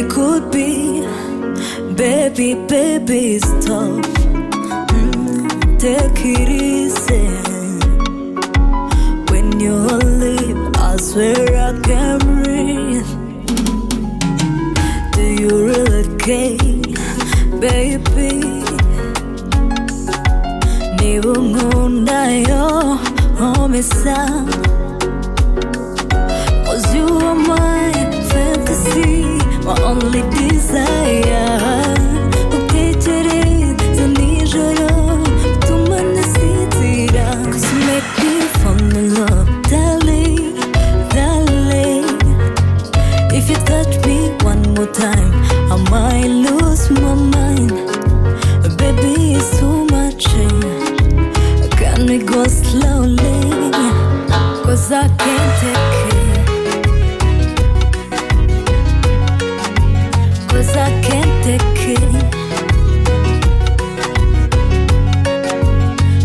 It could be, baby, baby, stop. Take it easy. When you leave, I swear I can't breathe. Do you really care, baby? Niba unkundayo nkomeza, 'cause you are my fantasy, my only desire. Utekereza nijoro bituma nasinzira, 'cause you make me fall in love, darling, darling. If you touch me one more time, I might lose my mind. Baby, it's too much. Can we go slowly? 'Cause I can't take it. 'Cause I can't take it.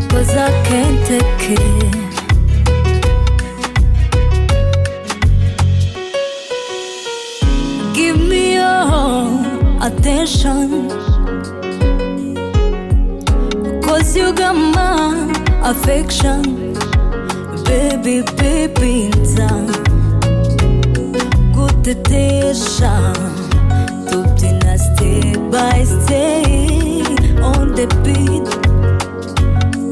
'Cause I can't take it. Give me your attention, 'cause you got my affection. Baby, baby, nza gutetesha, tubyina step by step on the beat,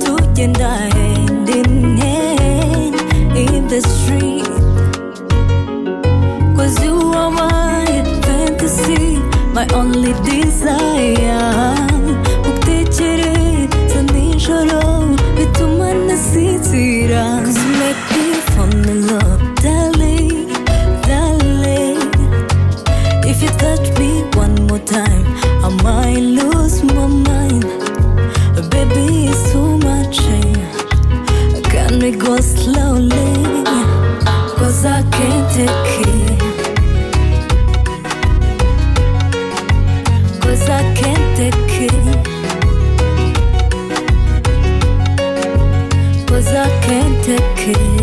tugenda hand in hand in the street. 'Cause you are my fantasy, my only desire. Utekereza nijoro bituma nasinzira, 'cause you make me fall in love, darling, darling. If you touch me one more time, I might lose my mind. Baby, it's too much. Can we go slowly? 'Cause I can't take it. 'Cause I can't take it. 'Cause I can't take it.